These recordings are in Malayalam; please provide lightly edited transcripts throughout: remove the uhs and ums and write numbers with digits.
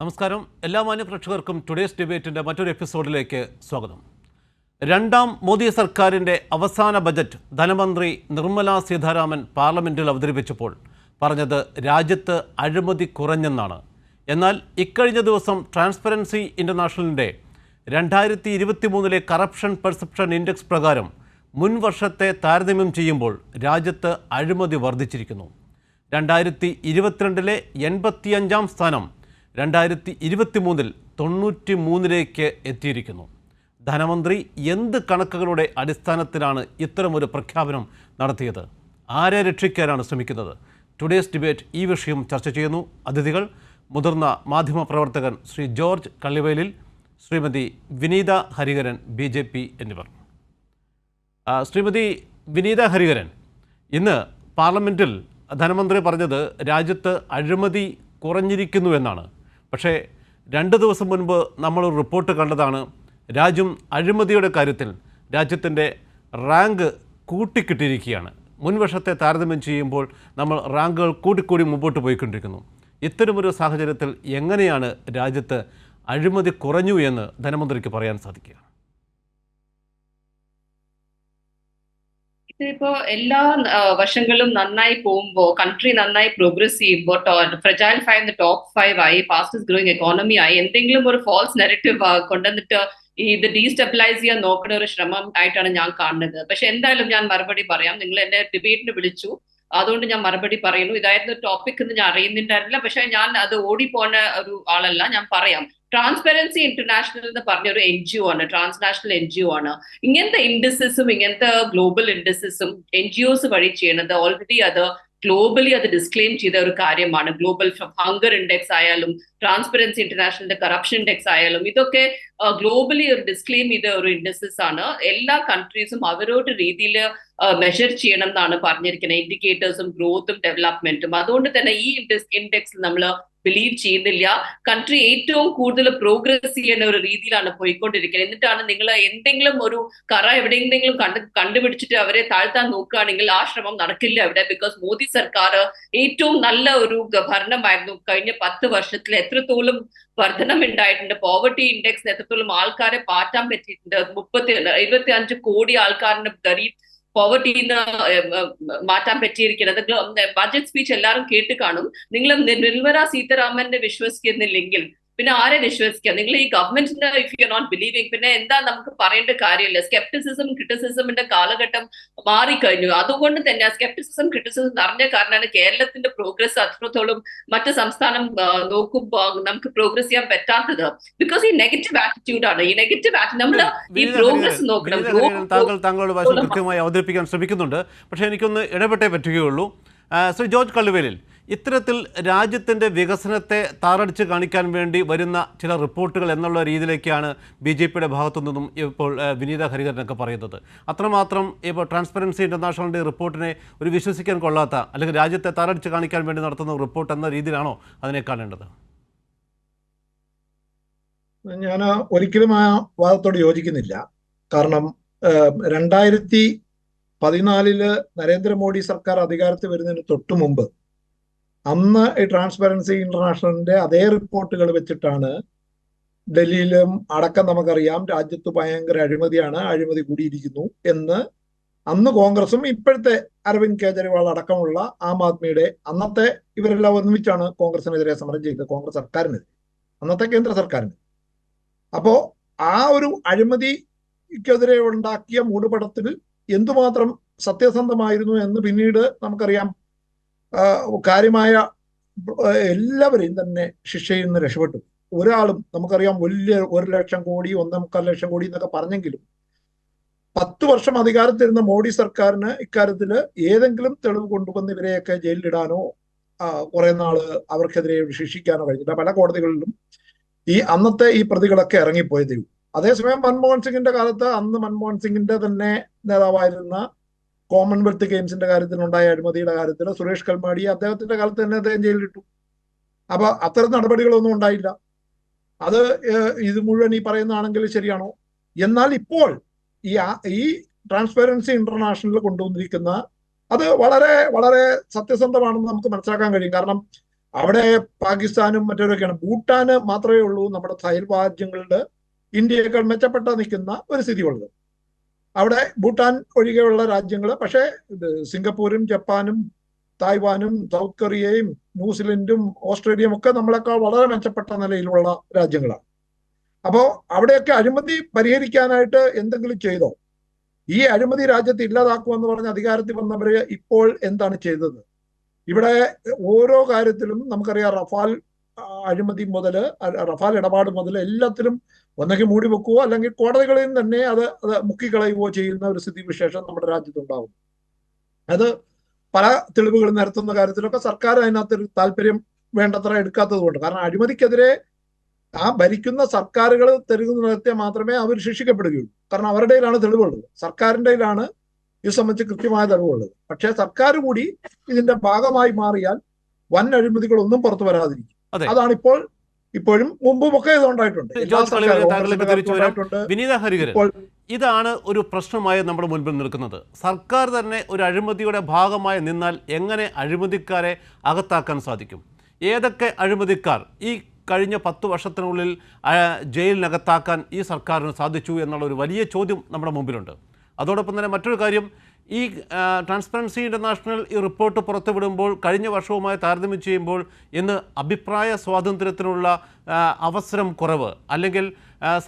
നമസ്കാരം. എല്ലാ മാന്യ പ്രേക്ഷകർക്കും ടുഡേസ് ഡിബേറ്റിൻ്റെ മറ്റൊരു എപ്പിസോഡിലേക്ക് സ്വാഗതം. രണ്ടാം മോദി സർക്കാരിൻ്റെ അവസാന ബജറ്റ് ധനമന്ത്രി നിർമ്മല സീതാരാമൻ പാർലമെൻറ്റിൽ അവതരിപ്പിച്ചപ്പോൾ പറഞ്ഞത് രാജ്യത്ത് അഴിമതി കുറഞ്ഞെന്നാണ്. എന്നാൽ ഇക്കഴിഞ്ഞ ദിവസം ട്രാൻസ്പെറൻസി ഇൻ്റർനാഷണലിൻ്റെ 2023 കറപ്ഷൻ പെർസെപ്ഷൻ ഇൻഡെക്സ് പ്രകാരം മുൻ വർഷത്തെ താരതമ്യം ചെയ്യുമ്പോൾ രാജ്യത്ത് അഴിമതി വർദ്ധിച്ചിരിക്കുന്നു. 2022 85-ാം സ്ഥാനം 2023 93-ലേക്ക് എത്തിയിരിക്കുന്നു. ധനമന്ത്രി എന്ത് കണക്കുകളുടെ അടിസ്ഥാനത്തിലാണ് ഇത്തരമൊരു പ്രഖ്യാപനം നടത്തിയത്? ആരെ രക്ഷിക്കാനാണ് ശ്രമിക്കുന്നത്? ടുഡേസ് ഡിബേറ്റ് ഈ വിഷയം ചർച്ച ചെയ്യുന്നു. അതിഥികൾ മുതിർന്ന മാധ്യമപ്രവർത്തകൻ ശ്രീ ജോർജ് കള്ളിവയലിൽ, ശ്രീമതി വിനീത ഹരിഹരൻ BJP എന്നിവർ. ശ്രീമതി വിനീത ഹരിഹരൻ, ഇന്ന് പാർലമെൻറ്റിൽ ധനമന്ത്രി പറഞ്ഞത് രാജ്യത്ത് അഴിമതി കുറഞ്ഞിരിക്കുന്നു എന്നാണ്. പക്ഷേ 2 ദിവസം മുൻപ് നമ്മളൊരു റിപ്പോർട്ട് കണ്ടതാണ്. രാജ്യം അഴിമതിയുടെ കാര്യത്തിൽ രാജ്യത്തിൻ്റെ റാങ്ക് കൂട്ടിക്കിട്ടിരിക്കുകയാണ്. മുൻവർഷത്തെ താരതമ്യം ചെയ്യുമ്പോൾ നമ്മൾ റാങ്കുകൾ കൂടിക്കൂടി മുമ്പോട്ട് പോയിക്കൊണ്ടിരിക്കുന്നു. ഇത്തരമൊരു സാഹചര്യത്തിൽ എങ്ങനെയാണ് രാജ്യത്ത് അഴിമതി കുറഞ്ഞു എന്ന് ധനമന്ത്രിക്ക് പറയാൻ സാധിക്കുക? ഇതിപ്പോ എല്ലാ വശങ്ങളും നന്നായി പോകുമ്പോൾ, കൺട്രി നന്നായി പ്രോഗ്രസ് ചെയ്യുമ്പോൾ, ഫ്രജൈൽ 5 ടോപ്പ് 5 ആയി, ഫാസ്റ്റസ്റ്റ് ഗ്രോയിങ് എക്കോണമി ആയി, എന്തെങ്കിലും ഒരു ഫോൾസ് നെഗറ്റീവ് കൊണ്ടുവന്നിട്ട് ഇത് ഡീസ്റ്റെബിലൈസ് ചെയ്യാൻ നോക്കുന്ന ഒരു ശ്രമം ആയിട്ടാണ് ഞാൻ കാണുന്നത്. പക്ഷെ എന്തായാലും ഞാൻ മറുപടി പറയാം. നിങ്ങൾ എന്നെ ഡിബേറ്റിന് വിളിച്ചു, അതുകൊണ്ട് ഞാൻ മറുപടി പറയുന്നു. ഇതായിരുന്നു ടോപ്പിക് എന്ന് ഞാൻ അറിയുന്നുണ്ടായിരുന്നില്ല. പക്ഷെ ഞാൻ അത് ഓടിപ്പോണ ഒരു ആളല്ല. ഞാൻ പറയാം. ട്രാൻസ്പെറൻസി ഇന്റർനാഷണൽ എന്ന് പറഞ്ഞ ഒരു NGO ആണ്, ട്രാൻസ്നാഷണൽ NGO ആണ്. ഇങ്ങനത്തെ ഇൻഡസസും ഇങ്ങനത്തെ ഗ്ലോബൽ ഇൻഡസസും NGOs വഴി ചെയ്യണത് ഓൾറെഡി അത് ഗ്ലോബലി അത് ഡിസ്ക്ലെയിം ചെയ്ത ഒരു കാര്യമാണ്. ഗ്ലോബൽ ഹങ്കർ ഇൻഡെക്സ് ആയാലും ട്രാൻസ്പെറൻസി ഇന്റർനാഷണലിന്റെ കറപ്ഷൻ ഇൻഡെക്സ് ആയാലും ഇതൊക്കെ ഗ്ലോബലി ഒരു ഡിസ്ക്ലെയിം ചെയ്ത ഒരു ഇൻഡസസ് ആണ്. എല്ലാ കൺട്രീസും അവരോട് രീതിയിൽ മെഷർ ചെയ്യണം എന്നാണ് പറഞ്ഞിരിക്കുന്നത്, ഇൻഡിക്കേറ്റേഴ്സും ഗ്രോത്തും ഡെവലപ്മെന്റും. അതുകൊണ്ട് തന്നെ ഈ ഇൻഡെക്സിൽ നമ്മൾ ബിലീവ് ചെയ്യുന്നില്ല. കൺട്രി ഏറ്റവും കൂടുതൽ പ്രോഗ്രസ് ചെയ്യുന്ന ഒരു രീതിയിലാണ് പോയിക്കൊണ്ടിരിക്കുന്നത്. എന്നിട്ടാണ് നിങ്ങൾ എന്തെങ്കിലും ഒരു കറ എവിടെയെങ്കിലും കണ്ടുപിടിച്ചിട്ട് അവരെ താഴ്ത്താൻ നോക്കുകയാണെങ്കിൽ ആ ശ്രമം നടക്കില്ല അവിടെ. ബിക്കോസ് മോദി സർക്കാർ ഏറ്റവും നല്ല ഒരു ഭരണമായിരുന്നു. കഴിഞ്ഞ 10 വർഷത്തിൽ എത്രത്തോളം വർധനം ഉണ്ടായിട്ടുണ്ട്, പോവർട്ടി ഇൻഡെക്സ് എത്രത്തോളം ആൾക്കാരെ മാറ്റാൻ പറ്റിയിട്ടുണ്ട്. 25 കോടി ആൾക്കാരുടെ ഗരീബ് പോവർട്ടിന്ന് മാറ്റാൻ പറ്റിയിരിക്കുന്നത്. ബജറ്റ് സ്പീച്ച് എല്ലാവരും കേട്ട് കാണും. നിങ്ങൾ നിർമ്മല സീതാരാമനെ വിശ്വസിക്കുന്നില്ലെങ്കിൽ പിന്നെ ആരെ വിശ്വസിക്കുക? നിങ്ങൾ ഈ ഗവൺമെന്റിന്റെ ഇഫ് യു നോട്ട് ബിലീവിങ് പിന്നെ എന്താ നമുക്ക് പറയേണ്ട കാര്യമില്ല. സ്കെപ്റ്റിസിസം ക്രിറ്റിസിസമിന്റെ കാലഘട്ടം മാറിക്കഴിഞ്ഞു. അതുകൊണ്ട് തന്നെ സ്കെപ്റ്റിസിസം ക്രിറ്റിസിസം നിറഞ്ഞ കാരണമാണ് കേരളത്തിന്റെ പ്രോഗ്രസ് അത്രത്തോളം മറ്റു സംസ്ഥാനം നോക്കുമ്പോൾ നമുക്ക് പ്രോഗ്രസ് ചെയ്യാൻ പറ്റാത്തത്. ബിക്കോസ് ഈ നെഗറ്റീവ് ആറ്റിറ്റ്യൂഡ് ആണ്. ഈ നെഗറ്റീവ് നമ്മൾ ഈ പ്രോഗ്രസ് നോക്കണം. താങ്കളുടെ ഭാഷ കൃത്യമായി അവതരിപ്പിക്കാൻ ശ്രമിക്കുന്നുണ്ട്. പക്ഷേ എനിക്കൊന്ന് ഇടപെട്ടേ പറ്റുകയുള്ളൂ. ശ്രീ ജോർജ് കള്ളിവേലിൽ, ഇത്തരത്തിൽ രാജ്യത്തിൻ്റെ വികസനത്തെ താറടിച്ച് കാണിക്കാൻ വേണ്ടി വരുന്ന ചില റിപ്പോർട്ടുകൾ എന്നുള്ള രീതിയിലേക്കാണ് BJPയുടെ ഭാഗത്തു നിന്നും ഇപ്പോൾ വിനീത ഹരിഹരനൊക്കെ പറയുന്നത്. അത്രമാത്രം ഇപ്പോൾ ട്രാൻസ്പെറൻസി ഇൻ്റർനാഷണലിൻ്റെ റിപ്പോർട്ടിനെ ഒരു വിശ്വസിക്കാൻ കൊള്ളാത്ത, അല്ലെങ്കിൽ രാജ്യത്തെ താറടിച്ച് കാണിക്കാൻ വേണ്ടി നടത്തുന്ന റിപ്പോർട്ട് എന്ന രീതിയിലാണോ അതിനെ കാണേണ്ടത്? ഞാൻ ഒരിക്കലും ആ വാദത്തോട് യോജിക്കുന്നില്ല. കാരണം 2014 നരേന്ദ്രമോദി സർക്കാർ അധികാരത്തിൽ വരുന്നതിന് തൊട്ടു മുമ്പ് അന്ന് ഈ ട്രാൻസ്പെറൻസി ഇന്റർനാഷണലിന്റെ അതേ റിപ്പോർട്ടുകൾ വെച്ചിട്ടാണ് ഡൽഹിയിലും അടക്കം നമുക്കറിയാം രാജ്യത്ത് ഭയങ്കര അഴിമതിയാണ്, അഴിമതി കൂടിയിരിക്കുന്നു എന്ന് അന്ന് കോൺഗ്രസും ഇപ്പോഴത്തെ അരവിന്ദ് കെജ്രിവാൾ അടക്കമുള്ള ആം ആദ്മിയുടെ അന്നത്തെ ഇവരെല്ലാം ഒന്നിച്ചാണ് കോൺഗ്രസിനെതിരെ സമരം ചെയ്തത്, കോൺഗ്രസ് സർക്കാരിനെതിരെ, അന്നത്തെ കേന്ദ്ര സർക്കാരിന്. അപ്പോ ആ ഒരു അഴിമതിക്കെതിരെ ഉണ്ടാക്കിയ മൂടുപടത്തിൽ എന്തുമാത്രം സത്യസന്ധമായിരുന്നു എന്ന് പിന്നീട് നമുക്കറിയാം. കാര്യമായ എല്ലാവരെയും തന്നെ ശിക്ഷയിൽ നിന്ന് രക്ഷപ്പെട്ടു. ഒരാളും നമുക്കറിയാം വലിയ 1 ലക്ഷം കോടി 1.25 ലക്ഷം കോടി എന്നൊക്കെ പറഞ്ഞെങ്കിലും 10 വർഷം അധികാരത്തിരുന്ന മോഡി സർക്കാരിന് ഇക്കാര്യത്തിൽ ഏതെങ്കിലും തെളിവ് കൊണ്ടുവന്ന് ഇവരെയൊക്കെ ജയിലിലിടാനോ കുറെ നാള് അവർക്കെതിരെ ശിക്ഷിക്കാനോ കഴിഞ്ഞില്ല. പല കോടതികളിലും അന്നത്തെ ഈ പ്രതികളൊക്കെ ഇറങ്ങിപ്പോയതേ. അതേസമയം മൻമോഹൻ സിംഗിന്റെ കാലത്ത് അന്ന് മൻമോഹൻ സിംഗിന്റെ തന്നെ നേതാവായിരുന്ന കോമൺവെൽത്ത് ഗെയിംസിന്റെ കാര്യത്തിലുണ്ടായ അഴിമതിയുടെ കാര്യത്തിൽ സുരേഷ് കൽമാടി അദ്ദേഹത്തിന്റെ കാലത്ത് തന്നെ അദ്ദേഹം ജയിലിലിട്ടു. അപ്പൊ അത്തരം നടപടികളൊന്നും ഉണ്ടായില്ല. അത് ഇത് മുഴുവൻ ഈ പറയുന്നതാണെങ്കിൽ ശരിയാണോ? എന്നാൽ ഇപ്പോൾ ഈ ട്രാൻസ്പെറൻസി ഇന്റർനാഷണൽ കൊണ്ടുവന്നിരിക്കുന്ന അത് വളരെ വളരെ സത്യസന്ധമാണെന്ന് നമുക്ക് മനസ്സിലാക്കാൻ കഴിയും. കാരണം അവിടെ പാകിസ്ഥാനും മറ്റവരൊക്കെയാണ്. ഭൂട്ടാന് മാത്രമേ ഉള്ളൂ നമ്മുടെ അയൽരാജ്യങ്ങളുടെ ഇന്ത്യയേക്കാൾ മെച്ചപ്പെട്ട നിൽക്കുന്ന ഒരു സ്ഥിതി ഉള്ളത്. അവിടെ ഭൂട്ടാൻ ഒഴികെയുള്ള രാജ്യങ്ങൾ, പക്ഷേ സിംഗപ്പൂരും ജപ്പാനും തായ്വാനും സൗത്ത് കൊറിയയും ന്യൂസിലൻഡും ഓസ്ട്രേലിയയും ഒക്കെ നമ്മളെക്കാൾ വളരെ മെച്ചപ്പെട്ട നിലയിലുള്ള രാജ്യങ്ങളാണ്. അപ്പോൾ അവിടെയൊക്കെ അഴിമതി പരിഹരിക്കാനായിട്ട് എന്തെങ്കിലും ചെയ്തോ? ഈ അഴിമതി രാജ്യത്ത് ഇല്ലാതാക്കുമെന്ന് പറഞ്ഞ് അധികാരത്തിൽ വന്നവര് ഇപ്പോൾ എന്താണ് ചെയ്തത്? ഇവിടെ ഓരോ കാര്യത്തിലും നമുക്കറിയാം, അഴിമതി മുതൽ റഫാൽ ഇടപാട് മുതൽ എല്ലാത്തിലും ഒന്നെങ്കിൽ മൂടി വെക്കുകയോ അല്ലെങ്കിൽ കോടതികളിൽ നിന്ന് തന്നെ അത് മുക്കിക്കളയുകയോ ചെയ്യുന്ന ഒരു സ്ഥിതിവിശേഷം നമ്മുടെ രാജ്യത്തുണ്ടാകും. അത് പല തെളിവുകൾ നിരത്തുന്ന കാര്യത്തിലൊക്കെ സർക്കാർ അതിനകത്ത് താല്പര്യം വേണ്ടത്ര എടുക്കാത്തത് കൊണ്ട്. കാരണം അഴിമതിക്കെതിരെ ആ ഭരിക്കുന്ന സർക്കാരുകൾ തെളിവ് മാത്രമേ അവർ ശിക്ഷിക്കപ്പെടുകയുള്ളൂ. കാരണം അവരുടെ കയ്യിലാണ് തെളിവുള്ളത്, സർക്കാരിൻ്റെ കയ്യിലാണ് ഇത് സംബന്ധിച്ച് കൃത്യമായ തെളിവുള്ളത്. പക്ഷേ സർക്കാർ കൂടി ഇതിന്റെ ഭാഗമായി മാറിയാൽ വൻ അഴിമതികളൊന്നും പുറത്തു വരാതിരിക്കും. അതാണ് ഇപ്പോഴും മുമ്പുമൊക്കെ ഇതുണ്ടായിട്ടുണ്ട്. വിനീത ഹരിഹരൻ, ഇതാണ് ഒരു പ്രശ്നമായി നമ്മുടെ മുൻപിൽ നിൽക്കുന്നത്. സർക്കാർ തന്നെ ഒരു അഴിമതിയുടെ ഭാഗമായി നിന്നാൽ എങ്ങനെ അഴിമതിക്കാരെ അകത്താക്കാൻ സാധിക്കും? ഏതൊക്കെ അഴിമതിക്കാർ ഈ കഴിഞ്ഞ 10 വർഷത്തിനുള്ളിൽ ജയിലിനകത്താക്കാൻ ഈ സർക്കാരിന് സാധിച്ചു എന്നുള്ള ഒരു വലിയ ചോദ്യം നമ്മുടെ മുമ്പിലുണ്ട്. അതോടൊപ്പം തന്നെ മറ്റൊരു കാര്യം, ഈ ട്രാൻസ്പെറൻസി ഇൻ്റർനാഷണൽ ഈ റിപ്പോർട്ട് പുറത്തുവിടുമ്പോൾ കഴിഞ്ഞ വർഷവുമായി താരതമ്യം ചെയ്യുമ്പോൾ ഇന്ന് അഭിപ്രായ സ്വാതന്ത്ര്യത്തിനുള്ള അവസരം കുറവ്, അല്ലെങ്കിൽ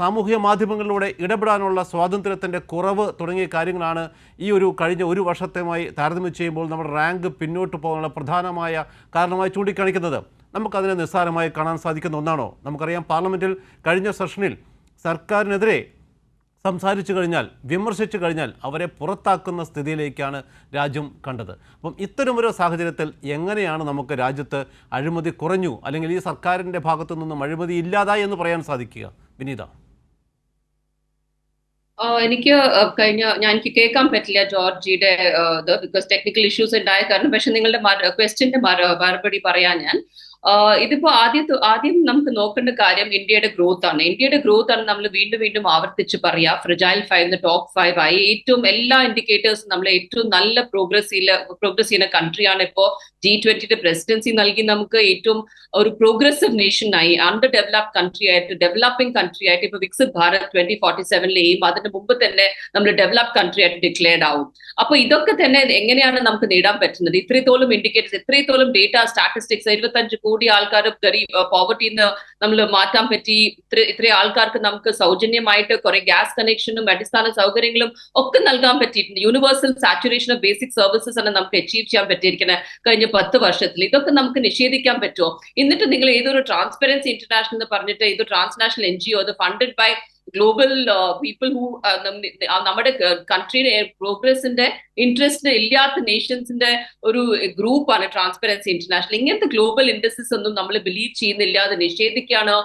സാമൂഹിക മാധ്യമങ്ങളിലൂടെ ഇടപെടാനുള്ള സ്വാതന്ത്ര്യത്തിൻ്റെ കുറവ് തുടങ്ങിയ കാര്യങ്ങളാണ് ഈ കഴിഞ്ഞ ഒരു വർഷത്തെയുമായി താരതമ്യം ചെയ്യുമ്പോൾ നമ്മുടെ റാങ്ക് പിന്നോട്ട് പോകാനുള്ള പ്രധാനമായ കാരണമായി ചൂണ്ടിക്കാണിക്കുന്നത്. നമുക്കതിനെ നിസ്സാരമായി കാണാൻ സാധിക്കുന്ന ഒന്നാണോ? നമുക്കറിയാം, പാർലമെൻറ്റിൽ കഴിഞ്ഞ സെഷനിൽ സർക്കാരിനെതിരെ സംസാരിച്ചു കഴിഞ്ഞാൽ, വിമർശിച്ചു കഴിഞ്ഞാൽ അവരെ പുറത്താക്കുന്ന സ്ഥിതിയിലേക്കാണ് രാജ്യം കണ്ടത്. അപ്പം ഇത്തരമൊരു സാഹചര്യത്തിൽ എങ്ങനെയാണ് നമുക്ക് രാജ്യത്ത് അഴിമതി കുറഞ്ഞു, അല്ലെങ്കിൽ ഈ സർക്കാരിൻ്റെ ഭാഗത്തു നിന്നും അഴിമതി ഇല്ലാതായി എന്ന് പറയാൻ സാധിക്കുക? വിനീത. എനിക്ക് എനിക്ക് കേൾക്കാൻ പറ്റില്ല ജോർജിയുടെ ബിക്കോസ് ടെക്നിക്കൽ ഇഷ്യൂസ് ഉണ്ടായ കാരണം. പക്ഷെ നിങ്ങളുടെ ക്വസ്റ്റ്യന്റെ മറുപടി പറയാൻ ഞാൻ ഇതിപ്പോ ആദ്യം നമുക്ക് നോക്കേണ്ട കാര്യം ഇന്ത്യയുടെ ഗ്രോത്ത് ആണ്. ഇന്ത്യയുടെ ഗ്രോത്ത് ആണ് നമ്മൾ വീണ്ടും ആവർത്തിച്ച് പറയാ. ഫ്രജൈൽ 5 ടോപ്പ് 5 ആയി. ഏറ്റവും എല്ലാ ഇൻഡിക്കേറ്റേഴ്സും നമ്മൾ ഏറ്റവും നല്ല പ്രോഗ്രസ് ചെയ്യുന്ന കൺട്രിയാണ്. ഇപ്പോ G20 പ്രസിഡൻസി നൽകി നമുക്ക് ഏറ്റവും ഒരു പ്രോഗ്രസീവ് നേഷൻ ആയി, അണ്ടർ ഡെവലപ്ഡ് കൺട്രി ആയിട്ട്, ഡെവലപ്പിംഗ് കൺട്രി ആയിട്ട് ഇപ്പൊ വികസിത് ഭാരത് 2047 അതിന് മുമ്പ് തന്നെ നമ്മൾ ഡെവലപ്ഡ് കൺട്രി ആയിട്ട് ഡിക്ലെയർഡ് ആവും. അപ്പൊ ഇതൊക്കെ തന്നെ എങ്ങനെയാണ് നമുക്ക് നേടാൻ പറ്റുന്നത്? ഇത്രത്തോളം ഇൻഡിക്കേറ്റേഴ്സ്, ഇത്രത്തോളം ഡേറ്റ, സ്റ്റാറ്റിസ്റ്റിക്സ്, 25 കോടി ആൾക്കാർ പോവർട്ടിന്ന് നമ്മൾ മാറ്റാൻ പറ്റി. ഇത്ര ആൾക്കാർക്ക് നമുക്ക് സൗജന്യമായിട്ട് കുറെ ഗ്യാസ് കണക്ഷനും അടിസ്ഥാന സൗകര്യങ്ങളും ഒക്കെ നൽകാൻ പറ്റിയിട്ടുണ്ട്. Universal saturation of basic services ആണ് നമുക്ക് അച്ചീവ് ചെയ്യാൻ പറ്റിയിരിക്കുന്നത് കഴിഞ്ഞ 10 വർഷത്തിൽ. ഇതൊക്കെ നമുക്ക് നിഷേധിക്കാൻ പറ്റുമോ? എന്നിട്ട് നിങ്ങൾ ഏതൊരു ട്രാൻസ്പെറൻസി ഇന്റർനാഷണൽ എന്ന് പറഞ്ഞിട്ട് ഇത് ട്രാൻസ്നാഷണൽ NGO, അത് funded by global people who നമ്മുടെ കൺട്രിയുടെ പ്രോഗ്രസിന്റെ ഇൻട്രസ്റ്റ് ഇല്ലാത്ത നേഷൻസിന്റെ ഒരു ഗ്രൂപ്പാണ് ട്രാൻസ്പെറൻസി ഇന്റർനാഷണൽ. ഇങ്ങനത്തെ ഗ്ലോബൽ ഇൻഡെക്സസ് ഒന്നും നമ്മൾ ബിലീവ് ചെയ്യുന്നില്ല, അത് നിഷേധിക്കുകയാണ്.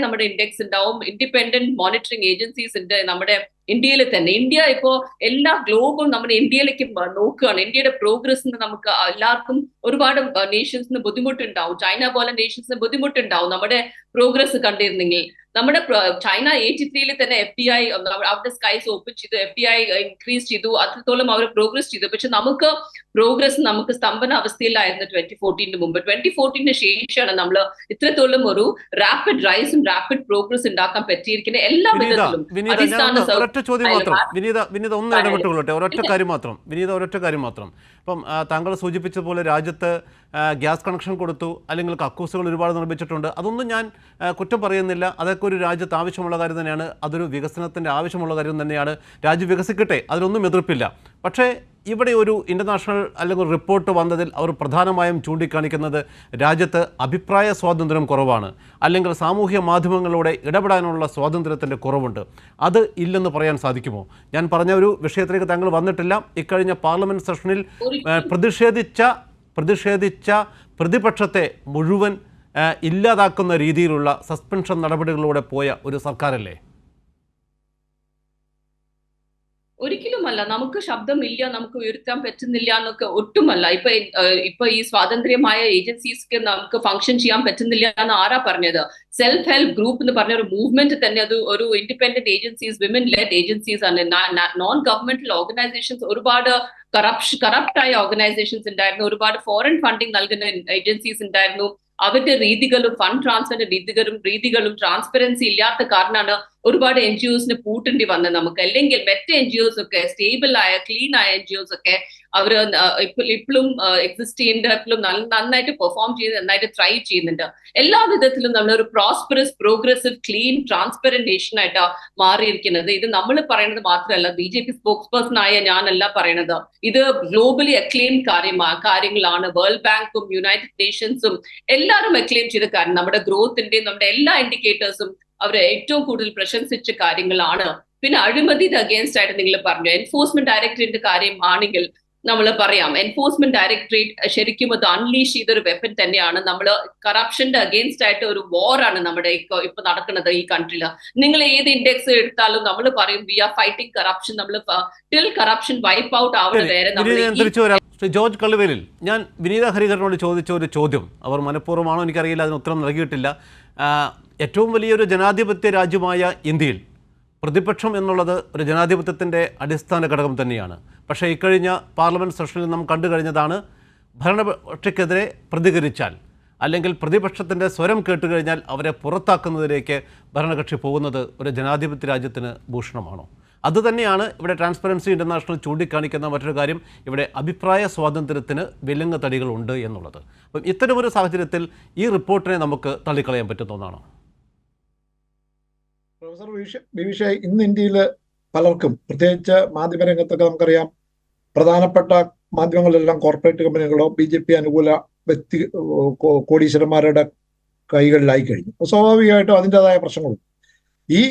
നമ്മുടെ ഇൻഡെക്സ് ഉണ്ടാവും, ഇൻഡിപെൻഡന്റ് മോണിറ്ററിംഗ് ഏജൻസീസ് ഉണ്ട് നമ്മുടെ ഇന്ത്യയിൽ തന്നെ. ഇന്ത്യ ഇപ്പോ എല്ലാ ഗ്ലോബും നമ്മുടെ ഇന്ത്യയിലേക്ക് നോക്കുകയാണ്. ഇന്ത്യയുടെ പ്രോഗ്രസിന് നമുക്ക് എല്ലാവർക്കും ഒരുപാട് നേഷൻസിന് ബുദ്ധിമുട്ടുണ്ടാവും, ചൈന പോലെ നേഷൻസിന് ബുദ്ധിമുട്ടുണ്ടാവും നമ്മുടെ പ്രോഗ്രസ് കണ്ടിരുന്നെങ്കിൽ. നമ്മുടെ ചൈന 83 തന്നെ FDI അവരുടെ സ്കൈസ് ഓപ്പൺ ചെയ്തു, FDI ഇൻക്രീസ് ചെയ്തു, അത്രത്തോളം അവർ പ്രോഗ്രസ് ചെയ്തു. പക്ഷെ നമുക്ക് സ്തംഭന അവസ്ഥയിലായിരുന്നു 2014 മുമ്പ്. 2014 ശേഷമാണ് നമ്മൾ ഇത്രത്തോളം ഒരു റാപ്പിഡ് റൈസും റാപ്പിഡ് പ്രോഗ്രസ് ഉണ്ടാക്കാൻ പറ്റിയിരിക്കുന്ന എല്ലാ വിധത്തിലും. ഒരൊറ്റ ചോദ്യം മാത്രം വിനീത ഒന്ന് ഇടപെട്ടുകൊള്ളട്ടെ. ഒരൊറ്റ കാര്യം മാത്രം. ഇപ്പം താങ്കൾ സൂചിപ്പിച്ചതുപോലെ രാജ്യത്ത് ഗ്യാസ് കണക്ഷൻ കൊടുത്തു, അല്ലെങ്കിൽ കക്കൂസുകൾ ഒരുപാട് നിർമ്മിച്ചിട്ടുണ്ട്. അതൊന്നും ഞാൻ കുറ്റം പറയുന്നില്ല. അതൊക്കെ ഒരു രാജ്യത്ത് ആവശ്യമുള്ള കാര്യം തന്നെയാണ്. അതൊരു വികസനത്തിൻ്റെ ആവശ്യമുള്ള കാര്യം തന്നെയാണ്. രാജ്യം വികസിക്കട്ടെ, അതിലൊന്നും എതിർപ്പില്ല. പക്ഷേ ഇവിടെ ഒരു ഇൻ്റർനാഷണൽ അല്ലെങ്കിൽ റിപ്പോർട്ട് വന്നതിൽ അവർ പ്രധാനമായും ചൂണ്ടിക്കാണിക്കുന്നത് രാജ്യത്ത് അഭിപ്രായ സ്വാതന്ത്ര്യം കുറവാണ്, അല്ലെങ്കിൽ സാമൂഹ്യ മാധ്യമങ്ങളിലൂടെ ഇടപെടാനുള്ള സ്വാതന്ത്ര്യത്തിൻ്റെ കുറവുണ്ട്. അത് ഇല്ലെന്ന് പറയാൻ സാധിക്കുമോ? ഞാൻ പറഞ്ഞ ഒരു വിഷയത്തിലേക്ക് താങ്കൾ വന്നിട്ടില്ല. ഇക്കഴിഞ്ഞ പാർലമെൻറ്റ് സെഷനിൽ പ്രതിഷേധിച്ച പ്രതിപക്ഷത്തെ മുഴുവൻ ഇല്ലാതാക്കുന്ന രീതിയിലുള്ള സസ്പെൻഷൻ നടപടികളിലൂടെ പോയ ഒരു സർക്കാരല്ലേ? ഒരിക്കലുമല്ല. നമുക്ക് ശബ്ദമില്ല, നമുക്ക് ഉയർത്താൻ പറ്റുന്നില്ല എന്നൊക്കെ ഒട്ടുമല്ല. ഇപ്പൊ ഈ സ്വാതന്ത്ര്യമായ ഏജൻസീസ്ക്ക് നമുക്ക് ഫംഗ്ഷൻ ചെയ്യാൻ പറ്റുന്നില്ല എന്ന് ആരാ പറഞ്ഞത്? സെൽഫ് ഹെൽപ്പ് ഗ്രൂപ്പ് എന്ന് പറഞ്ഞ ഒരു മൂവ്മെന്റ് തന്നെ അത് ഒരു independent agencies, women led agencies ആണ്. നോൺ ഗവൺമെന്റൽ ഓർഗനൈസേഷൻസ്, ഒരുപാട് കറപ്റ്റായ ഓർഗനൈസേഷൻസ് ഉണ്ടായിരുന്നു, ഒരുപാട് ഫോറിൻ ഫണ്ടിങ് നൽകുന്ന ഏജൻസീസ് ഉണ്ടായിരുന്നു. അവരുടെ രീതികളും ഫണ്ട് ട്രാൻസ്ഫറിന്റെ രീതികളും ട്രാൻസ്പെറൻസി ഇല്ലാത്ത കാരണമാണ് ഒരുപാട് NGOs പൂട്ടേണ്ടി വന്നത് നമുക്ക്. അല്ലെങ്കിൽ മറ്റ് NGOs ഒക്കെ സ്റ്റേബിൾ ആയ ക്ലീൻ ആയ NGOs ഒക്കെ അവര് ഇപ്പോഴും എക്സിസ്റ്റ് ചെയ്യുന്നുണ്ട്, എപ്പോഴും നന്നായിട്ട് പെർഫോം ചെയ്ത് നന്നായിട്ട് ത്രൈവ് ചെയ്യുന്നുണ്ട്. എല്ലാ വിധത്തിലും നമ്മളൊരു prosperous, progressive, clean, transparent nation ആയിട്ടാണ് മാറിയിരിക്കുന്നത്. ഇത് നമ്മൾ പറയുന്നത് മാത്രമല്ല, BJP സ്പോക്സ് പേഴ്സൺ ആയ ഞാനല്ല പറയുന്നത്, ഇത് ഗ്ലോബലി അക്ലെയിം കാര്യങ്ങളാണ്. വേൾഡ് ബാങ്കും യുണൈറ്റഡ് നേഷൻസും എല്ലാവരും അക്ലെയിം ചെയ്ത കാര്യം. നമ്മുടെ ഗ്രോത്തിന്റെയും നമ്മുടെ എല്ലാ ഇൻഡിക്കേറ്റേഴ്സും അവർ ഏറ്റവും കൂടുതൽ പ്രശംസിച്ച കാര്യങ്ങളാണ്. പിന്നെ അഴിമതിയുടെ അഗേൻസ്റ്റ് ആയിട്ട് നിങ്ങൾ പറഞ്ഞു, എൻഫോഴ്സ്മെന്റ് ഡയറക്ടറേറ്റിന്റെ കാര്യം ആണെങ്കിൽ നമ്മൾ പറയാം, എൻഫോഴ്സ്മെന്റ് ഡയറക്ടറേറ്റ് ശരിക്കും അത് അൺലീഷ് ചെയ്തൊരു വെപ്പൺ തന്നെയാണ്. നമ്മൾ കറപ്ഷന്റെ അഗേൻസ്റ്റ് ആയിട്ട് ഒരു വാറാണ് നമ്മുടെ ഇപ്പൊ നടക്കുന്നത് ഈ കൺട്രിയിൽ. നിങ്ങൾ ഏത് ഇൻഡെക്സ് എടുത്താലും നമ്മൾ പറയും വി ആർ ഫൈറ്റിംഗ് കറപ്ഷൻ. നമ്മൾ ടിൽ കറപ്ഷൻ വൈപ്പ് ഔട്ട് ആവുന്നത് വരെ നമ്മൾ. ശ്രീ ജോർജ് കള്ളുവേലിൽ, ഞാൻ വിനീത ഹരിഹരനോട് ചോദിച്ച ഒരു ചോദ്യം, അവർ മനഃപൂർവ്വമാണോ എനിക്കറിയില്ല, അതിന് ഉത്തരം നൽകിയിട്ടില്ല. ഏറ്റവും വലിയൊരു ജനാധിപത്യ രാജ്യമായ ഇന്ത്യയിൽ പ്രതിപക്ഷം എന്നുള്ളത് ഒരു ജനാധിപത്യത്തിൻ്റെ അടിസ്ഥാന ഘടകം തന്നെയാണ്. പക്ഷേ ഇക്കഴിഞ്ഞ പാർലമെൻറ്റ് സെഷനിൽ നാം കണ്ടു കഴിഞ്ഞതാണ്, ഭരണകക്ഷിക്കെതിരെ പ്രതികരിച്ചാൽ അല്ലെങ്കിൽ പ്രതിപക്ഷത്തിൻ്റെ സ്വരം കേട്ടുകഴിഞ്ഞാൽ അവരെ പുറത്താക്കുന്നതിലേക്ക് ഭരണകക്ഷി പോകുന്നത് ഒരു ജനാധിപത്യ രാജ്യത്തിന് ഭൂഷണമാണോ? അതുതന്നെയാണ് ഇവിടെ ട്രാൻസ്പെറൻസി ഇൻ്റർനാഷണൽ ചൂണ്ടിക്കാണിക്കുന്ന മറ്റൊരു കാര്യം. ഇവിടെ അഭിപ്രായ സ്വാതന്ത്ര്യത്തിന് വിലങ്ങ് തടികളുണ്ട് എന്നുള്ളത്. അപ്പം ഇത്തരമൊരു സാഹചര്യത്തിൽ ഈ റിപ്പോർട്ടിനെ നമുക്ക് തള്ളിക്കളയാൻ പറ്റുന്ന ഒന്നാണോ? പ്രൊഫസർ ബിവിഷ, ഇന്ന് ഇന്ത്യയിൽ പലർക്കും, പ്രത്യേകിച്ച് മാധ്യമരംഗത്തൊക്കെ നമുക്കറിയാം, പ്രധാനപ്പെട്ട മാധ്യമങ്ങളെല്ലാം കോർപ്പറേറ്റ് കമ്പനികളോ BJP അനുകൂല വ്യക്തി കോടീശ്വരന്മാരുടെ കൈകളിലായി കഴിഞ്ഞു. സ്വാഭാവികമായിട്ടും അതിൻ്റെതായ പ്രശ്നങ്ങളും. ഈ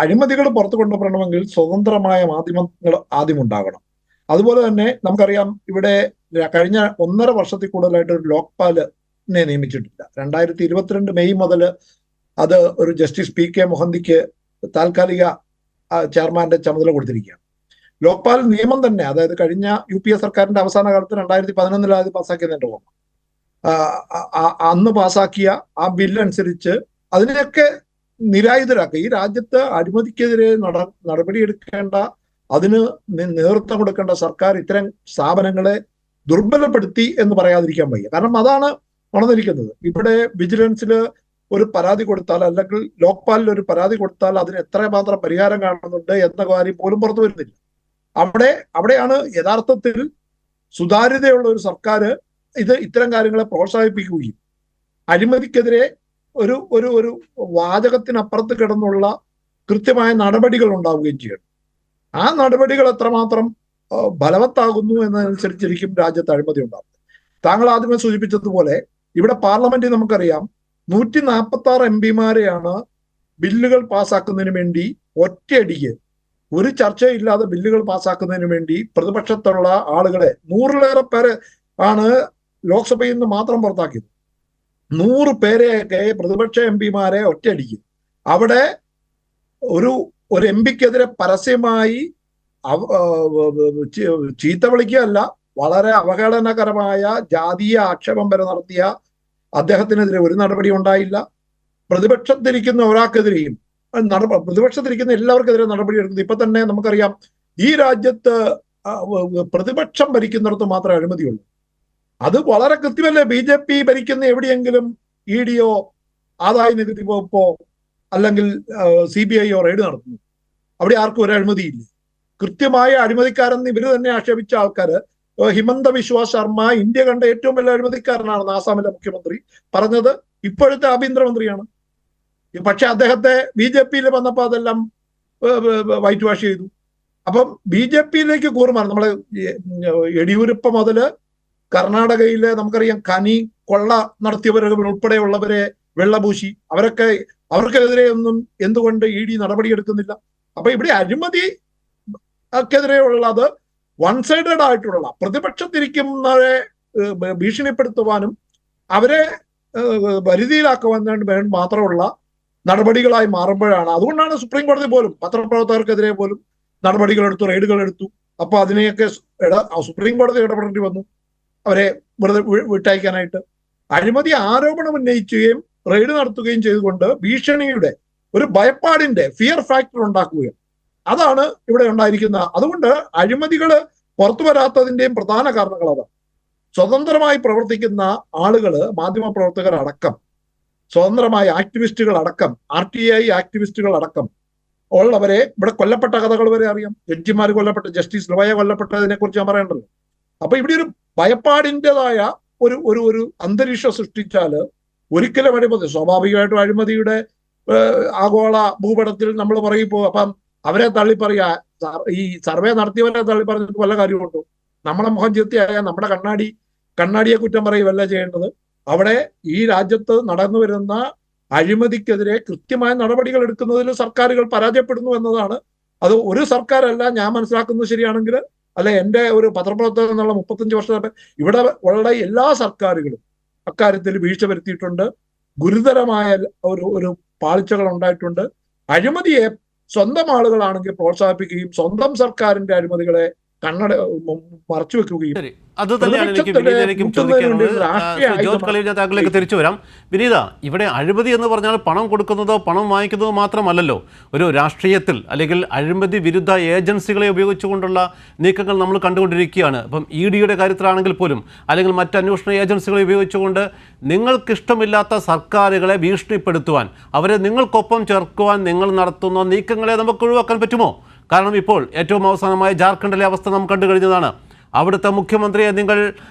അഴിമതികൾ പുറത്തു കൊണ്ടുവരണമെങ്കിൽ സ്വതന്ത്രമായ മാധ്യമങ്ങൾ ആദ്യം ഉണ്ടാകണം. അതുപോലെ തന്നെ നമുക്കറിയാം, ഇവിടെ കഴിഞ്ഞ 1.5 വർഷത്തിൽ കൂടുതലായിട്ട് ഒരു ലോക്പാലിനെ നിയമിച്ചിട്ടില്ല. 2022 മെയ് മുതൽ അത് ഒരു ജസ്റ്റിസ് PK മൊഹന്തിക്ക് താൽക്കാലിക ചെയർമാന്റെ ചുമതല കൊടുത്തിരിക്കുകയാണ്. ലോക്പാൽ നിയമം തന്നെ, അതായത് കഴിഞ്ഞ UPA സർക്കാരിന്റെ അവസാന കാലത്ത് 2011 അത് പാസ്സാക്കിയതിന്റെ ഓർമ്മ, അന്ന് പാസ്സാക്കിയ ആ ബില്ലനുസരിച്ച് അതിനെയൊക്കെ നിരായുധരാക്കുക. ഈ രാജ്യത്ത് അഴിമതിക്കെതിരെ നടപടിയെടുക്കേണ്ട, അതിന് നേതൃത്വം കൊടുക്കേണ്ട സർക്കാർ ഇത്തരം സ്ഥാപനങ്ങളെ ദുർബലപ്പെടുത്തി എന്ന് പറയാതിരിക്കാൻ വയ്യ. കാരണം അതാണ് നടന്നിരിക്കുന്നത്. ഇവിടെ വിജിലൻസിൽ ഒരു പരാതി കൊടുത്താൽ, അല്ലെങ്കിൽ ലോക്പാലിൽ ഒരു പരാതി കൊടുത്താൽ അതിന് എത്രമാത്രം പരിഹാരം കാണുന്നുണ്ട് എന്ന കാര്യം പോലും പുറത്തു വരുന്നില്ല. അവിടെയാണ് യഥാർത്ഥത്തിൽ സുതാര്യതയുള്ള ഒരു സർക്കാർ ഇത്തരം കാര്യങ്ങളെ പ്രോത്സാഹിപ്പിക്കുകയും അഴിമതിക്കെതിരെ ഒരു ഒരു ഒരു വാചകത്തിനപ്പുറത്ത് കിടന്നുള്ള കൃത്യമായ നടപടികൾ ഉണ്ടാവുകയും ചെയ്യണം. ആ നടപടികൾ എത്രമാത്രം ഫലവത്താകുന്നു എന്നതനുസരിച്ചിരിക്കും രാജ്യത്ത് അഴിമതി ഉണ്ടാകുന്നത്. താങ്കൾ ആദ്യമേ സൂചിപ്പിച്ചതുപോലെ ഇവിടെ പാർലമെന്റിൽ നമുക്കറിയാം 146 MPമാരെയാണ് ബില്ലുകൾ പാസ്സാക്കുന്നതിന് വേണ്ടി ഒറ്റയടിക്ക് ഒരു ചർച്ചയില്ലാതെ ബില്ലുകൾ പാസ്സാക്കുന്നതിന് വേണ്ടി പ്രതിപക്ഷത്തുള്ള ആളുകളെ 100-ലേറെ പേരെ ആണ് ലോക്സഭയിൽ നിന്ന് മാത്രം പുറത്താക്കിയത്. 100 പേരെയൊക്കെ പ്രതിപക്ഷ MPമാരെ ഒറ്റയടിക്ക്. അവിടെ ഒരു MPക്കെതിരെ പരസ്യമായി ചീത്ത വിളിക്കുകയല്ല, വളരെ അവഹേളനകരമായ ജാതീയ ആക്ഷേപം വരെ നടത്തിയ അദ്ദേഹത്തിനെതിരെ ഒരു നടപടി ഉണ്ടായില്ല. പ്രതിപക്ഷത്തിരിക്കുന്ന ഒരാൾക്കെതിരെയും പ്രതിപക്ഷത്തിരിക്കുന്ന എല്ലാവർക്കെതിരെ നടപടി എടുക്കുന്നത്. ഇപ്പൊ തന്നെ നമുക്കറിയാം, ഈ രാജ്യത്ത് പ്രതിപക്ഷം ഭരിക്കുന്നിടത്ത് മാത്രമേ അഴിമതിയുള്ളൂ. അത് വളരെ കൃത്യമല്ലേ. BJP ഭരിക്കുന്ന എവിടെയെങ്കിലും EDയോ ആദായ നികുതി വകുപ്പോ അല്ലെങ്കിൽ CBIയോ റെയ്ഡ് നടത്തുന്നു? അവിടെ ആർക്കും ഒരു അഴിമതിയില്ല. കൃത്യമായ അഴിമതിക്കാരെന്ന് ഇവര് തന്നെ ആക്ഷേപിച്ച ആൾക്കാര്, ഹിമന്ത ബിശ്വ ശർമ്മ ഇന്ത്യ കണ്ട ഏറ്റവും വലിയ അഴിമതിക്കാരനാണെന്ന് ആസാമിലെ മുഖ്യമന്ത്രി പറഞ്ഞത് ഇപ്പോഴത്തെ ആഭ്യന്തരമന്ത്രിയാണ്. പക്ഷെ അദ്ദേഹത്തെ BJPയിൽ വന്നപ്പോൾ അതെല്ലാം വൈറ്റ് വാഷ് ചെയ്തു. അപ്പം BJPയിലേക്ക് കൂറുമാറി. നമ്മള് യെഡിയൂരപ്പ മുതല് കർണാടകയിലെ നമുക്കറിയാം ഖനി കൊള്ള നടത്തിയവർ ഉൾപ്പെടെയുള്ളവരെ വെള്ളപൂശി, അവർക്കെതിരെ ഒന്നും എന്തുകൊണ്ട് ED നടപടിയെടുക്കുന്നില്ല? അപ്പൊ ഇവിടെ അഴിമതിക്കെതിരെയുള്ളത് വൺ സൈഡഡ് ആയിട്ടുള്ള, പ്രതിപക്ഷത്തിരിക്കുന്നവരെ ഭീഷണിപ്പെടുത്തുവാനും അവരെ പരിധിയിലാക്കുവാൻ വേണ്ടി മാത്രമുള്ള നടപടികളായി മാറുമ്പോഴാണ്. അതുകൊണ്ടാണ് സുപ്രീം കോടതി പോലും പത്രപ്രവർത്തകർക്കെതിരെ പോലും നടപടികളെടുത്തു, റെയ്ഡുകൾ എടുത്തു. അപ്പൊ അതിനെയൊക്കെ സുപ്രീം കോടതി ഇടപെടേണ്ടി വന്നു അവരെ വെറുതെ വിട്ടയക്കാനായിട്ട്. അഴിമതി ആരോപണം ഉന്നയിക്കുകയും റെയ്ഡ് നടത്തുകയും ചെയ്തുകൊണ്ട് ഭീഷണിയുടെ ഒരു ഭയപ്പാടിന്റെ ഫിയർ ഫാക്ടർ ഉണ്ടാക്കുകയും അതാണ് ഇവിടെ ഉണ്ടായിരിക്കുന്ന. അതുകൊണ്ട് അഴിമതികൾ പുറത്തു വരാത്തതിന്റെയും പ്രധാന കാരണങ്ങൾ അതാണ്. സ്വതന്ത്രമായി പ്രവർത്തിക്കുന്ന ആളുകള്, മാധ്യമ പ്രവർത്തകർ അടക്കം, സ്വതന്ത്രമായ ആക്ടിവിസ്റ്റുകൾ അടക്കം, RTI ആക്ടിവിസ്റ്റുകൾ അടക്കം ഉള്ളവരെ ഇവിടെ കൊല്ലപ്പെട്ട കഥകൾ വരെ അറിയാം. ജഡ്ജിമാർ കൊല്ലപ്പെട്ട, ജസ്റ്റിസ് ലോയ കൊല്ലപ്പെട്ടതിനെ കുറിച്ച് ഞാൻ പറയണ്ടല്ലോ. അപ്പൊ ഇവിടെ ഒരു ഭയപ്പാടിൻ്റെതായ ഒരു ഒരു ഒരു അന്തരീക്ഷം സൃഷ്ടിച്ചാല് ഒരിക്കലും അഴിമതി, സ്വാഭാവികമായിട്ടും അഴിമതിയുടെ ആഗോള ഭൂപടത്തിൽ നമ്മൾ പറയുമ്പോൾ അപ്പം അവരെ തള്ളി പറയാ, ഈ സർവേ നടത്തിയവരെ തള്ളി പറഞ്ഞിട്ട് വല്ല കാര്യമുണ്ടോ? നമ്മളെ മുഖം ചെത്തിയായ നമ്മുടെ കണ്ണാടിയെ കുറ്റം പറയുകയല്ല ചെയ്യേണ്ടത്. അവിടെ ഈ രാജ്യത്ത് നടന്നു വരുന്ന അഴിമതിക്കെതിരെ കൃത്യമായ നടപടികൾ എടുക്കുന്നതിൽ സർക്കാരുകൾ പരാജയപ്പെടുന്നു എന്നതാണ്. അത് ഒരു സർക്കാരല്ല, ഞാൻ മനസ്സിലാക്കുന്നത് ശരിയാണെങ്കിൽ, അല്ലെ എൻ്റെ ഒരു പത്രപ്രവർത്തകൻ എന്നുള്ള 35 വർഷത്തെ ഇവിടെ ഉള്ള എല്ലാ സർക്കാരുകളും അക്കാര്യത്തിൽ വീഴ്ച വരുത്തിയിട്ടുണ്ട്. ഗുരുതരമായ ഒരു പാളിച്ചകൾ ഉണ്ടായിട്ടുണ്ട്. അഴിമതിയെ സ്വന്തം ആളുകളാണെങ്കിൽ പ്രോത്സാഹിപ്പിക്കുകയും സ്വന്തം സർക്കാരിന്റെ അഴിമതികളെ മറച്ചു വെക്കുകയും. അത് തന്നെയാണ് എനിക്കും ചോദിക്കാനുള്ളത്. ജോർജ് ഖലീൽ, ഞാൻ താങ്കളിലേക്ക് തിരിച്ചു വരാം. വിനീത, ഇവിടെ അഴിമതി എന്ന് പറഞ്ഞാൽ പണം കൊടുക്കുന്നതോ പണം വാങ്ങിക്കുന്നതോ മാത്രമല്ലല്ലോ. ഒരു രാഷ്ട്രീയത്തിൽ അല്ലെങ്കിൽ അഴിമതി വിരുദ്ധ ഏജൻസികളെ ഉപയോഗിച്ചുകൊണ്ടുള്ള നീക്കങ്ങൾ നമ്മൾ കണ്ടുകൊണ്ടിരിക്കുകയാണ്. ഇപ്പം EDയുടെ കാര്യത്തിലാണെങ്കിൽ പോലും, അല്ലെങ്കിൽ മറ്റ് അന്വേഷണ ഏജൻസികളെ ഉപയോഗിച്ചുകൊണ്ട് നിങ്ങൾക്കിഷ്ടമില്ലാത്ത സർക്കാരുകളെ ഭീഷണിപ്പെടുത്തുവാൻ, അവരെ നിങ്ങൾക്കൊപ്പം ചേർക്കുവാൻ നിങ്ങൾ നടത്തുന്ന നീക്കങ്ങളെ നമുക്ക് ഒഴിവാക്കാൻ പറ്റുമോ? കാരണം ഇപ്പോൾ ഏറ്റവും അവസാനമായ ജാർഖണ്ഡിലെ അവസ്ഥ നാം കണ്ടു കഴിഞ്ഞതാണ്. അവിടുത്തെ മുഖ്യമന്ത്രിയെ നിങ്ങൾ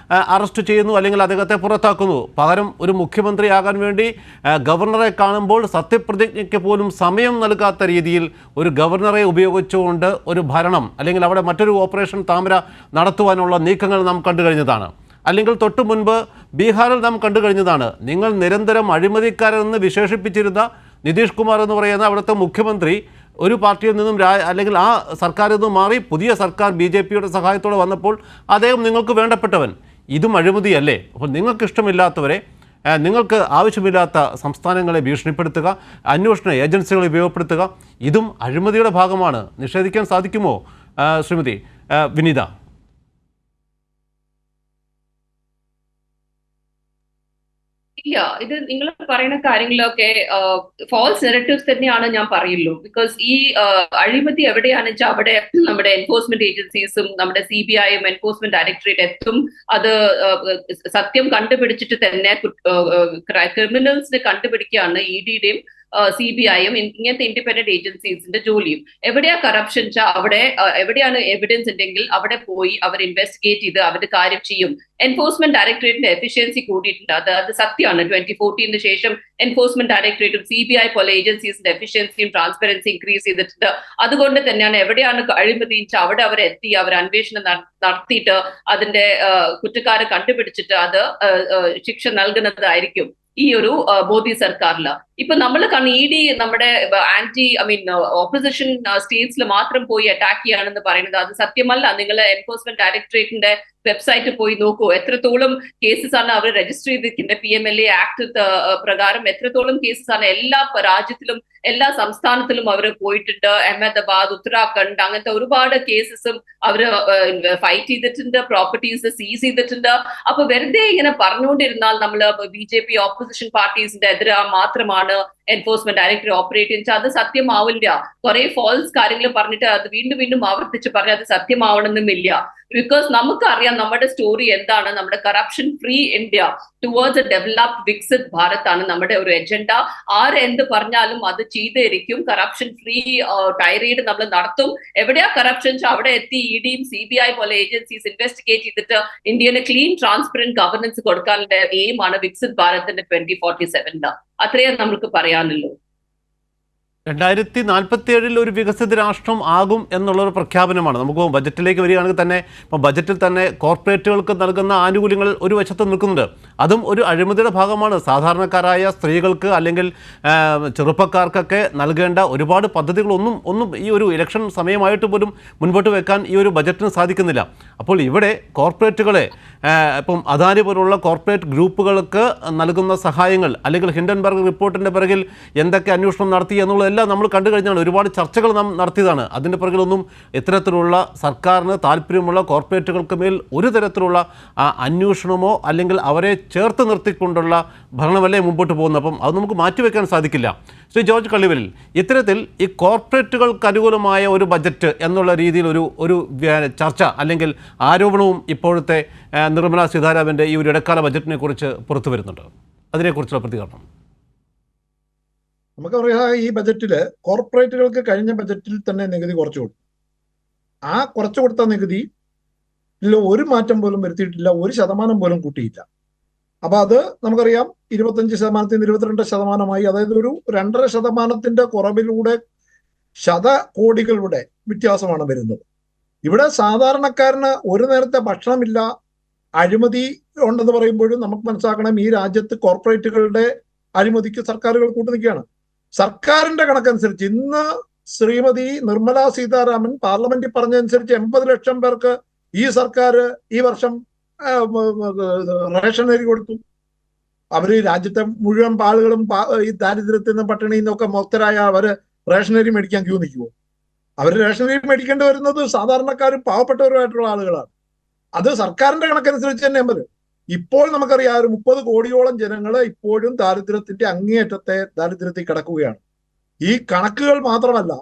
അറസ്റ്റ് ചെയ്യുന്നു, അല്ലെങ്കിൽ അദ്ദേഹത്തെ പുറത്താക്കുന്നു. പകരം ഒരു മുഖ്യമന്ത്രിയാകാൻ വേണ്ടി ഗവർണറെ കാണുമ്പോൾ സത്യപ്രതിജ്ഞയ്ക്ക് പോലും സമയം നൽകാത്ത രീതിയിൽ ഒരു ഗവർണറെ ഉപയോഗിച്ചുകൊണ്ട് ഒരു ഭരണം, അല്ലെങ്കിൽ അവിടെ മറ്റൊരു ഓപ്പറേഷൻ താമര നടത്തുവാനുള്ള നീക്കങ്ങൾ നാം കണ്ടു കഴിഞ്ഞതാണ്. അല്ലെങ്കിൽ തൊട്ടു മുൻപ് ബീഹാറിൽ നാം കണ്ടു കഴിഞ്ഞതാണ്. നിങ്ങൾ നിരന്തരം അഴിമതിക്കാരെന്ന് വിശേഷിപ്പിച്ചിരുന്ന നിതീഷ് കുമാർ എന്ന് പറയുന്ന അവിടുത്തെ മുഖ്യമന്ത്രി ഒരു പാർട്ടിയിൽ നിന്നും അല്ലെങ്കിൽ ആ സർക്കാരിൽ നിന്നും മാറി പുതിയ സർക്കാർ BJPയുടെ സഹായത്തോടെ വന്നപ്പോൾ അദ്ദേഹം നിങ്ങൾക്ക് വേണ്ടപ്പെട്ടവൻ. ഇതും അഴിമതിയല്ലേ? അപ്പോൾ നിങ്ങൾക്ക് ഇഷ്ടമില്ലാത്തവരെ, നിങ്ങൾക്ക് ആവശ്യമില്ലാത്ത സംസ്ഥാനങ്ങളെ ഭീഷണിപ്പെടുത്തുക, അന്വേഷണ ഏജൻസികളെ ഉപയോഗപ്പെടുത്തുക, ഇതും അഴിമതിയുടെ ഭാഗമാണ്. നിഷേധിക്കാൻ സാധിക്കുമോ ശ്രീമതി വിനീത? ഇല്ല, ഇത് നിങ്ങൾ പറയുന്ന കാര്യങ്ങളൊക്കെ ഫാൾസ് നെറേറ്റീവ്സ് തന്നെയാണ് ഞാൻ പറയുള്ളൂ. ബിക്കോസ് ഈ അഴിമതി എവിടെയാണെന്ന് വെച്ചാൽ അവിടെ നമ്മുടെ എൻഫോഴ്സ്മെന്റ് ഏജൻസീസും നമ്മുടെ CBIയും എൻഫോഴ്സ്മെന്റ് ഡയറക്ടറേറ്റ് എത്തും. അത് സത്യം കണ്ടുപിടിച്ചിട്ട് തന്നെ ക്രിമിനൽസിനെ കണ്ടുപിടിക്കുകയാണ് EDയുടെയും CBIയും ഇങ്ങനത്തെ ഇൻഡിപെൻഡന്റ് ഏജൻസീസിന്റെ ജോലിയും. എവിടെയാ കറപ്ഷൻ വെച്ചാൽ അവിടെ എവിടെയാണ് എവിഡൻസ് ഉണ്ടെങ്കിൽ അവിടെ പോയി അവർ ഇൻവെസ്റ്റിഗേറ്റ് ചെയ്ത് അവരുടെ കാര്യം ചെയ്യും. എൻഫോഴ്സ്മെന്റ് ഡയറക്ടറേറ്റിന്റെ എഫിഷ്യൻസി കൂടിയിട്ടുണ്ട്. അത് സത്യമാണ്. 2014 ശേഷം എൻഫോഴ്സ്മെന്റ് ഡയറക്ടറേറ്റും CBI പോലെ ഏജൻസീസിന്റെ എഫിഷ്യൻസിയും ട്രാൻസ്പെറൻസി ഇൻക്രീസ് ചെയ്തിട്ടുണ്ട്. അതുകൊണ്ട് തന്നെയാണ് എവിടെയാണ് അഴിമതി അവിടെ അവരെത്തി, അവർ അന്വേഷണം നടത്തിയിട്ട് അതിന്റെ കുറ്റക്കാരെ കണ്ടുപിടിച്ചിട്ട് അത് ശിക്ഷ നൽകുന്നതായിരിക്കും ഈ ഒരു മോദി സർക്കാരില്. ഇപ്പൊ നമ്മൾ ED നമ്മുടെ ഓപ്പോസിഷൻ സ്റ്റേറ്റ്സിൽ മാത്രം പോയി അറ്റാക്ക് ചെയ്യാണെന്ന് പറയുന്നത് അത് സത്യമല്ല. നിങ്ങൾ എൻഫോഴ്സ്മെന്റ് ഡയറക്ടറേറ്റിന്റെ വെബ്സൈറ്റിൽ പോയി നോക്കൂ, എത്രത്തോളം കേസസ് ആണ് അവർ രജിസ്റ്റർ ചെയ്തിരിക്കുന്നത്. PMLA ആക്ട് പ്രകാരം എത്രത്തോളം കേസസ് ആണ് എല്ലാ രാജ്യത്തിലും എല്ലാ സംസ്ഥാനത്തിലും അവർ പോയിട്ടുണ്ട്. അഹമ്മദാബാദ്, ഉത്തരാഖണ്ഡ്, അങ്ങനത്തെ ഒരുപാട് കേസസും അവർ ഫൈറ്റ് ചെയ്തിട്ടുണ്ട്, പ്രോപ്പർട്ടീസ് സീസ് ചെയ്തിട്ടുണ്ട്. അപ്പൊ വെറുതെ ഇങ്ങനെ പറഞ്ഞുകൊണ്ടിരുന്നാൽ നമ്മൾ BJP ഓപ്പോസിഷൻ പാർട്ടീസിന്റെ എതിരെ മാത്രമാണ് എൻഫോഴ്സ്മെന്റ് ഡയറക്ടർ ഓപ്പറേറ്റ് ചെയ്യുന്നത്, അത് സത്യമാവില്ല. കുറെ ഫോൾസ് കാര്യങ്ങൾ പറഞ്ഞിട്ട് അത് വീണ്ടും ആവർത്തിച്ച് പറഞ്ഞ് അത് സത്യമാവണമെന്നുമില്ല. ബിക്കോസ് നമുക്കറിയാം നമ്മുടെ സ്റ്റോറി എന്താണ്. നമ്മുടെ corruption free India towards A developed Viksit Bharat ആണ് നമ്മുടെ ഒരു എജൻഡ. ആരെന്ത് പറഞ്ഞാലും അത് ചെയ്തിരിക്കും. കറപ്ഷൻ ഫ്രീ ടൈറേഡ് നമ്മൾ നടത്തും. എവിടെയാ കറപ്ഷൻ അവിടെ എത്തി EDയും CBI പോലെ ഏജൻസീസ് ഇൻവെസ്റ്റിഗേറ്റ് ചെയ്തിട്ട് ഇന്ത്യന് ക്ലീൻ ട്രാൻസ്പെറന്റ് ഗവർണൻസ് കൊടുക്കാനുള്ള എയിമാണ് വികസിത് ഭാരതിന്റെ 2047. അത്രയേ നമുക്ക് പറയാനുള്ളൂ. 2047 ഒരു വികസിത രാഷ്ട്രം ആകും എന്നുള്ളൊരു പ്രഖ്യാപനമാണ്. നമുക്ക് ബജറ്റിലേക്ക് വരികയാണെങ്കിൽ തന്നെ, ഇപ്പോൾ ബജറ്റിൽ തന്നെ കോർപ്പറേറ്റുകൾക്ക് നൽകുന്ന ആനുകൂല്യങ്ങൾ ഒരു വശത്ത് നിൽക്കുന്നുണ്ട്. അതും ഒരു അഴിമതിയുടെ ഭാഗമാണ്. സാധാരണക്കാരായ സ്ത്രീകൾക്ക് അല്ലെങ്കിൽ ചെറുപ്പക്കാർക്കൊക്കെ നൽകേണ്ട ഒരുപാട് പദ്ധതികളൊന്നും ഈ ഒരു ഇലക്ഷൻ സമയമായിട്ട് പോലും മുൻപോട്ട് വെക്കാൻ ഈ ഒരു ബജറ്റിന് സാധിക്കുന്നില്ല. അപ്പോൾ ഇവിടെ കോർപ്പറേറ്റുകളെ ഇപ്പം അദാനി പോലുള്ള കോർപ്പറേറ്റ് ഗ്രൂപ്പുകൾക്ക് നൽകുന്ന സഹായങ്ങൾ അല്ലെങ്കിൽ ഹിൻഡൻബർഗ് റിപ്പോർട്ടിൻ്റെ പിറകിൽ എന്തൊക്കെ അന്വേഷണം നടത്തി എന്നുള്ളതെല്ലാം നമ്മൾ കണ്ടു കഴിഞ്ഞാണ്. ഒരുപാട് ചർച്ചകൾ നാം നടത്തിയതാണ്. അതിൻ്റെ പിറകിലൊന്നും ഇത്തരത്തിലുള്ള സർക്കാരിന് താല്പര്യമുള്ള കോർപ്പറേറ്റുകൾക്ക് മേൽ ഒരു തരത്തിലുള്ള അന്വേഷണമോ അല്ലെങ്കിൽ അവരെ ചേർത്ത് നിർത്തിക്കൊണ്ടുള്ള ഭരണമല്ലേ മുമ്പോട്ട് പോകുന്നത്. അപ്പം അത് നമുക്ക് മാറ്റിവെക്കാൻ സാധിക്കില്ല. ശ്രീ ജോർജ് കള്ളിവലിൽ, ഇത്തരത്തിൽ ഈ കോർപ്പറേറ്റുകൾക്ക് അനുകൂലമായ ഒരു ബജറ്റ് എന്നുള്ള രീതിയിൽ ഒരു ചർച്ച അല്ലെങ്കിൽ ആരോപണവും ഇപ്പോഴത്തെ നിർമ്മലാ സീതാരാമൻ്റെ ഈ ഒരു ഇടക്കാല ബജറ്റിനെ കുറിച്ച് പുറത്തു വരുന്നുണ്ട്. അതിനെക്കുറിച്ചുള്ള പ്രതികരണം. നമുക്കറിയാം, ഈ ബജറ്റില് കോർപ്പറേറ്റുകൾക്ക് കഴിഞ്ഞ ബജറ്റിൽ തന്നെ നികുതി കുറച്ചു കൊടുത്തു. ആ കുറച്ചു കൊടുത്ത നികുതി ഒരു മാറ്റം പോലും വരുത്തിയിട്ടില്ല, 1% പോലും കൂട്ടിയില്ല. അപ്പൊ അത് നമുക്കറിയാം 25% നിന്ന് 22% അതായത് ഒരു 2.5% കുറവിലൂടെ ശതകോടികളുടെ വ്യത്യാസമാണ് വരുന്നത്. ഇവിടെ സാധാരണക്കാരന് ഒരു നേരത്തെ ഭക്ഷണമില്ല, അഴിമതി ഉണ്ടെന്ന് പറയുമ്പോഴും നമുക്ക് മനസ്സിലാക്കണം, ഈ രാജ്യത്ത് കോർപ്പറേറ്റുകളുടെ അഴിമതിക്ക് സർക്കാരുകൾ കൂട്ടുനിൽക്കുകയാണ്. സർക്കാരിന്റെ കണക്കനുസരിച്ച് ഇന്ന് ശ്രീമതി നിർമ്മലാ സീതാരാമൻ പാർലമെന്റിൽ പറഞ്ഞതനുസരിച്ച് 80 ലക്ഷം പേർക്ക് ഈ സർക്കാർ ഈ വർഷം റേഷൻ അരി കൊടുത്തു. അവര് രാജ്യത്തെ മുഴുവൻ ആളുകളും ഈ ദാരിദ്ര്യത്തിൽ നിന്നും പട്ടിണിയിൽ നിന്നൊക്കെ മുക്തരായ അവര് റേഷനറി മേടിക്കാൻ ക്യൂ നിൽക്കുമോ? അവർ റേഷനറി മേടിക്കേണ്ടി വരുന്നത് സാധാരണക്കാരും പാവപ്പെട്ടവരുമായിട്ടുള്ള ആളുകളാണ്. അത് സർക്കാരിന്റെ കണക്കനുസരിച്ച് തന്നെ 80. ഇപ്പോൾ നമുക്കറിയാം, ഒരു 30 കോടിയോളം ജനങ്ങൾ ഇപ്പോഴും ദാരിദ്ര്യത്തിന്റെ അങ്ങേയറ്റത്തെ ദാരിദ്ര്യത്തിൽ കിടക്കുകയാണ്. ഈ കണക്കുകൾ മാത്രമല്ല,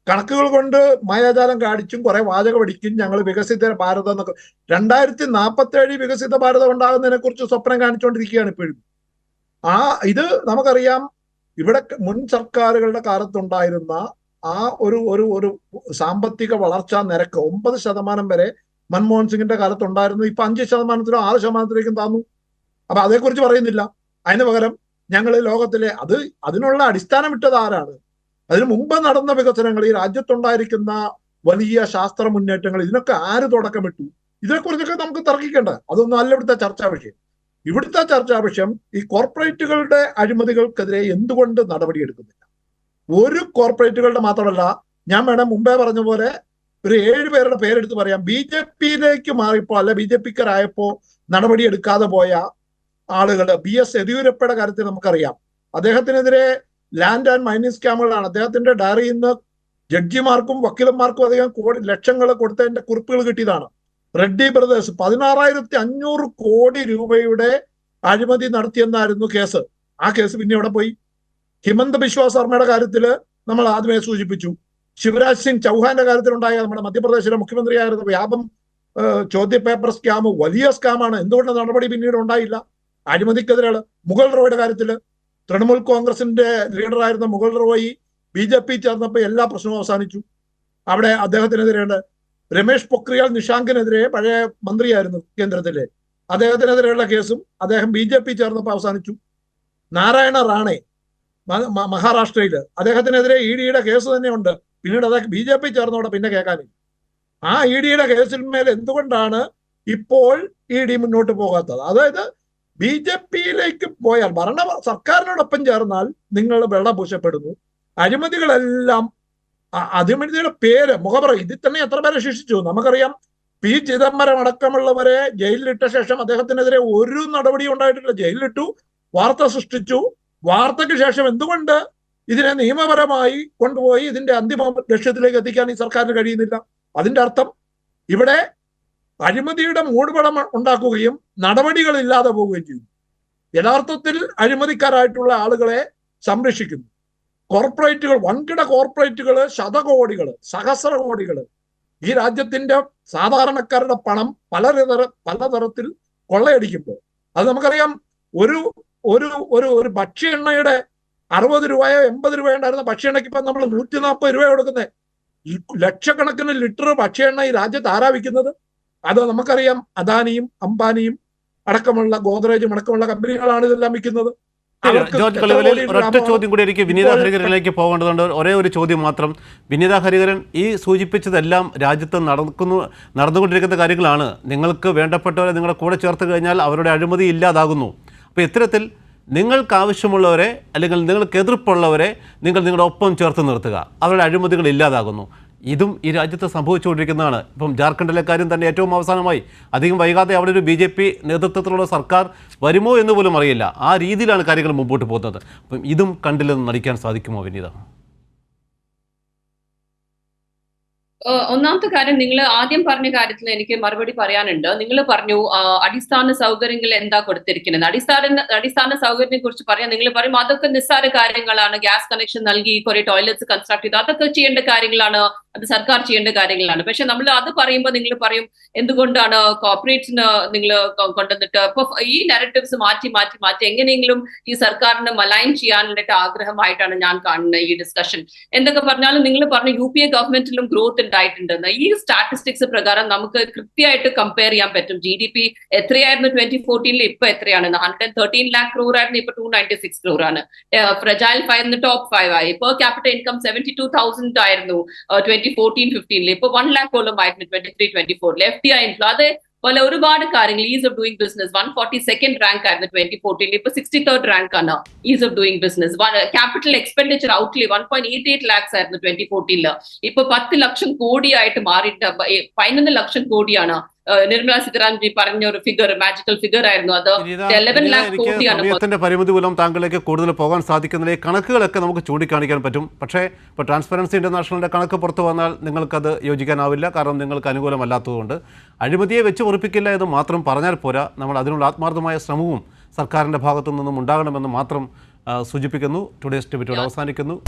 കണക്കുകൾ കൊണ്ട് മായാജാലം കാണിച്ചും കുറെ വാചകം അടിക്കും, ഞങ്ങൾ വികസിത ഭാരതം എന്നൊക്കെ. 2047 വികസിത ഭാരതം ഉണ്ടാകുന്നതിനെ കുറിച്ച് സ്വപ്നം കാണിച്ചുകൊണ്ടിരിക്കുകയാണ് ഇപ്പോഴും. ഇത് നമുക്കറിയാം, ഇവിടെ മുൻ സർക്കാരുകളുടെ കാലത്തുണ്ടായിരുന്ന ആ ഒരു സാമ്പത്തിക വളർച്ചാ നിരക്ക് 9% വരെ മൻമോഹൻ സിംഗിന്റെ കാലത്തുണ്ടായിരുന്നു. ഇപ്പൊ 5%-ത്തിലും 6%-ത്തിലേക്കും താന്നു. അപ്പൊ അതേക്കുറിച്ച് പറയുന്നില്ല. അതിന് പകരം ഞങ്ങൾ ലോകത്തിലെ അതിനുള്ള അടിസ്ഥാനം ഇട്ടത് ആരാണ്? അതിനു മുമ്പ് നടന്ന വികസനങ്ങൾ, ഈ രാജ്യത്തുണ്ടായിരിക്കുന്ന വലിയ ശാസ്ത്ര മുന്നേറ്റങ്ങൾ, ഇതിനൊക്കെ ആര് തുടക്കമിട്ടു? ഇതിനെക്കുറിച്ചൊക്കെ നമുക്ക് തർക്കിക്കേണ്ട, അതൊന്നും അല്ല ഇവിടുത്തെ ചർച്ചാ വിഷയം. ഇവിടുത്തെ ചർച്ചാ വിഷയം ഈ കോർപ്പറേറ്റുകളുടെ അഴിമതികൾക്കെതിരെ എന്തുകൊണ്ട് നടപടിയെടുക്കുന്നില്ല? ഒരു കോർപ്പറേറ്റുകളുടെ മാത്രമല്ല, ഞാൻ വേണം മുമ്പേ പറഞ്ഞ പോലെ ഒരു 7 പേരുടെ പേരെടുത്ത് പറയാം. BJP-യിലേക്ക് മാറിയപ്പോ അല്ല BJP-ക്കാരായപ്പോ നടപടി എടുക്കാതെ പോയ ആളുകൾ. BS യെദ്യൂരപ്പയുടെ കാര്യത്തിൽ നമുക്കറിയാം, അദ്ദേഹത്തിനെതിരെ ലാൻഡ് ആൻഡ് മൈനിങ് സ്കാമുകളാണ്. അദ്ദേഹത്തിന്റെ ഡയറിയിൽ നിന്ന് ജഡ്ജിമാർക്കും വക്കീലന്മാർക്കും അധികം ലക്ഷങ്ങൾ കൊടുത്തതിന്റെ കുറിപ്പുകൾ കിട്ടിയതാണ്. റെഡ്ഡി ബ്രദേഴ്സ് 16,500 കോടി രൂപയുടെ അഴിമതി നടത്തിയെന്നായിരുന്നു കേസ്. ആ കേസ് പിന്നെ എവിടെ പോയി? ഹിമന്ത ബിശ്വ ശർമ്മയുടെ കാര്യത്തിൽ നമ്മൾ ആദ്യമേ സൂചിപ്പിച്ചു. ശിവരാജ് സിംഗ് ചൗഹാന്റെ കാര്യത്തിലുണ്ടായ നമ്മുടെ മധ്യപ്രദേശിലെ മുഖ്യമന്ത്രിയായിരുന്ന വ്യാപം ചോദ്യപേപ്പർ സ്കാം വലിയ സ്കാമാണ്. എന്തുകൊണ്ട് നടപടി പിന്നീട് ഉണ്ടായില്ല? അഴിമതിക്കെതിരെയാണ്. മുഗൾ റോയുടെ കാര്യത്തിൽ തൃണമൂൽ കോൺഗ്രസിന്റെ ലീഡറായിരുന്ന മുഗൾ റോയി BJP ചേർന്നപ്പോൾ എല്ലാ പ്രശ്നവും അവസാനിച്ചു. അവിടെ അദ്ദേഹത്തിനെതിരെയുണ്ട്. രമേഷ് പൊക്രിയാൽ നിഷാങ്കിനെതിരെ, പഴയ മന്ത്രിയായിരുന്നു കേന്ദ്രത്തിലെ, അദ്ദേഹത്തിനെതിരെയുള്ള കേസും അദ്ദേഹം BJP ചേർന്നപ്പോൾ അവസാനിച്ചു. നാരായണ റാണെ മഹാരാഷ്ട്രയില്, അദ്ദേഹത്തിനെതിരെ ED-യുടെ കേസ് തന്നെയുണ്ട്. പിന്നീട് അദ്ദേഹം BJP ചേർന്നോടെ പിന്നെ കേൾക്കാനില്ല. ആ ED-യുടെ കേസിന്മേൽ എന്തുകൊണ്ടാണ് ഇപ്പോൾ ED മുന്നോട്ട് പോകാത്തത്? അതായത് BJP-യിലേക്ക് പോയാൽ, സർക്കാരിനോടൊപ്പം ചേർന്നാൽ നിങ്ങൾ വെള്ളപൂശപ്പെടുന്നു. അഴിമതികളെല്ലാം, അഴിമതിയുടെ പേര് മുഖപറ, ഇതിൽ തന്നെ എത്ര പേരെ ശിക്ഷിച്ചു നമുക്കറിയാം. P. ചിദംബരം അടക്കമുള്ളവരെ ജയിലിലിട്ട ശേഷം അദ്ദേഹത്തിനെതിരെ ഒരു നടപടിയും ഉണ്ടായിട്ടില്ല. ജയിലിലിട്ടു, വാർത്ത സൃഷ്ടിച്ചു. വാർത്തയ്ക്ക് ശേഷം എന്തുകൊണ്ട് ഇതിനെ നിയമപരമായി കൊണ്ടുപോയി ഇതിന്റെ അന്തിമ ലക്ഷ്യത്തിലേക്ക് എത്തിക്കാൻ ഈ സർക്കാരിന് കഴിയുന്നില്ല? അതിന്റെ അർത്ഥം ഇവിടെ അഴിമതിയുടെ മൂടുപടം ഉണ്ടാക്കുകയും നടപടികൾ ഇല്ലാതെ പോവുകയും ചെയ്യുന്നു. യഥാർത്ഥത്തിൽ അഴിമതിക്കാരായിട്ടുള്ള ആളുകളെ സംരക്ഷിക്കുന്നു. കോർപ്പറേറ്റുകൾ, വൻകിട കോർപ്പറേറ്റുകൾ ശതകോടികൾ, സഹസ്ര കോടികൾ ഈ രാജ്യത്തിന്റെ സാധാരണക്കാരുടെ പണം പലതരത്തിൽ കൊള്ളയടിക്കുമ്പോൾ, അത് നമുക്കറിയാം. ഒരു ഒരു ഒരു ഒരു ഭക്ഷ്യ എണ്ണയുടെ 60 രൂപയോ 80 രൂപയോ ഉണ്ടായിരുന്ന ഭക്ഷ്യ എണ്ണയ്ക്ക് ഇപ്പം നമ്മൾ 140 രൂപ കൊടുക്കുന്നത്. ലക്ഷക്കണക്കിന് ലിറ്റർ ഭക്ഷ്യ എണ്ണ ഈ രാജ്യത്ത് ആരാ വിൽക്കുന്നത്? അത് നമുക്കറിയാം, അദാനിയും അംബാനിയും അടക്കമുള്ള, ഗോദ്രേജും അടക്കമുള്ള കമ്പനികളാണ് ഇതെല്ലാം വിൽക്കുന്നത്. അവർക്ക് ജോർജ് എത്ര കൊലവലിൽ കോടി ഒരൊറ്റ രൂപ ചോദ്യം കൂടി എനിക്ക് വിനീത ഇപ്പോൾ ഹരിഹരനിലേക്ക് പോകേണ്ടതുണ്ട്. ഒരേ ഒരു ചോദ്യം മാത്രം. വിനീത ഹരിഹരൻ, ഈ സൂചിപ്പിച്ചതെല്ലാം രാജ്യത്ത് നടന്നുകൊണ്ടിരിക്കുന്ന കാര്യങ്ങളാണ്. നിങ്ങൾക്ക് വേണ്ടപ്പെട്ടവരെ നിങ്ങളുടെ കൂടെ ചേർത്ത് കഴിഞ്ഞാൽ അവരുടെ അഴിമതി ഇല്ലാതാകുന്നു. അപ്പോൾ ഇത്തരത്തിൽ നിങ്ങൾക്ക് ആവശ്യമുള്ളവരെ അല്ലെങ്കിൽ നിങ്ങൾക്ക് എതിർപ്പുള്ളവരെ നിങ്ങളുടെ ഒപ്പം ചേർത്ത് നിർത്തുക, അവരുടെ അഴിമതികൾ ഇല്ലാതാകുന്നു. ഇതും ഈ രാജ്യത്ത് സംഭവിച്ചുകൊണ്ടിരിക്കുന്നതാണ്. ഇപ്പം ജാർഖണ്ഡിലെ കാര്യം തന്നെ ഏറ്റവും അവസാനമായി അധികം വൈകാതെ അവിടെ ഒരു BJP നേതൃത്വത്തിലുള്ള സർക്കാർ വരുമോ എന്ന് പോലും അറിയില്ല. ആ രീതിയിലാണ് കാര്യങ്ങൾ മുമ്പോട്ട് പോകുന്നത്. അപ്പം ഇതും കണ്ടില്ലെന്ന് നടിക്കാൻ സാധിക്കുമോ വിനീത? ഒന്നാമത്തെ കാര്യം, നിങ്ങൾ ആദ്യം പറഞ്ഞ കാര്യത്തിൽ എനിക്ക് മറുപടി പറയാനുണ്ട്. നിങ്ങൾ പറഞ്ഞു അടിസ്ഥാന സൗകര്യങ്ങൾ എന്താ കൊടുത്തിരിക്കുന്നത്. അടിസ്ഥാന സൗകര്യത്തെ കുറിച്ച് പറയാൻ നിങ്ങൾ പറയും അതൊക്കെ നിസ്സാര കാര്യങ്ങളാണ്. ഗ്യാസ് കണക്ഷൻ നൽകി, കുറെ ടോയ്ലറ്റ്സ് കൺസ്ട്രക്ട് ചെയ്ത്, അതൊക്കെ ചെയ്യേണ്ട കാര്യങ്ങളാണ്, അത് സർക്കാർ ചെയ്യേണ്ട കാര്യങ്ങളാണ്. പക്ഷെ നമ്മൾ അത് പറയുമ്പോൾ നിങ്ങൾ പറയും എന്തുകൊണ്ടാണ് കോർപ്പറേറ്റ്സിന് നിങ്ങൾ കൊണ്ടുവന്നിട്ട് ഇപ്പൊ ഈ നെറേറ്റീവ്സ് മാറ്റി മാറ്റി മാറ്റി എങ്ങനെയെങ്കിലും ഈ സർക്കാരിനെ മലൈൻ ചെയ്യാനായിട്ട് ആഗ്രഹമായിട്ടാണ് ഞാൻ കാണുന്നത് ഈ ഡിസ്കഷൻ. എന്തൊക്കെ പറഞ്ഞാലും നിങ്ങൾ പറഞ്ഞു UPA ഗവൺമെന്റിലും ഗ്രോത്ത് ഉണ്ടായിട്ടുണ്ടെന്ന്. ഈ സ്റ്റാറ്റിസ്റ്റിക്സ് പ്രകാരം നമുക്ക് കൃത്യമായിട്ട് കമ്പയർ ചെയ്യാൻ പറ്റും. GDP എത്രയായിരുന്നു 2014 ഇപ്പൊ എത്രയാണ്? 113 lakh crore ആയിരുന്നു, ഇപ്പൊ 296 crore ആണ്. ഫ്രജൈൽ 5 ടോപ്പ് 5 ആയി. പെർ ക്യാപിറ്റൽ ഇൻകം 72,000 ആയിരുന്നു 2014-15 ഇപ്പൊ 1 lakh ആയിരുന്നു 23-24. FDI ഇൻഫ്ലോ, അതെ പോലെ ഒരുപാട് കാര്യങ്ങൾ. Ease of doing business 142nd rank ആയിരുന്നു 2014, ഇപ്പൊ 63rd റാങ്ക് ആണ് ease of doing business. Capital expenditure outlay 1.88 lakhs ആയിരുന്നു 2014, ഇപ്പൊ 10 ലക്ഷം കോടിയായിട്ട് മാറിയിട്ട് 11 ലക്ഷം കോടിയാണ്. നിർമ്മല സീതാരാമൻ ജി പറഞ്ഞ ഒരു ഫിഗർ, മാജിക്കൽ ഫിഗർ ആയിരുന്നു അത്. 11 lakh കോടിയാണ്. സമയത്തിന്റെ പരിമിതി മൂലം താങ്കളിലേക്ക് കൂടുതൽ പോകാൻ സാധിക്കുന്നില്ല. ഈ കണക്കുകളൊക്കെ നമുക്ക് ചൂണ്ടിക്കാണിക്കാൻ പറ്റും. പക്ഷേ ഇപ്പോൾ ട്രാൻസ്പെറൻസി ഇന്റർനാഷണലിന്റെ കണക്ക് പുറത്തു വന്നാൽ നിങ്ങൾക്കത് യോജിക്കാനാവില്ല. കാരണം നിങ്ങൾക്ക് അനുകൂലമല്ലാത്തതുകൊണ്ട്. അഴിമതിയെ വെച്ച് ഉറപ്പിക്കില്ല എന്ന് മാത്രം പറഞ്ഞാൽ പോരാ, നമ്മൾ അതിനുള്ള ആത്മാർത്ഥമായ ശ്രമവും സർക്കാരിൻ്റെ ഭാഗത്തു നിന്നും ഉണ്ടാകണമെന്ന് മാത്രം സൂചിപ്പിക്കുന്നു. ടുഡേസ് ഡിബേറ്റ് അവസാനിക്കുന്നു.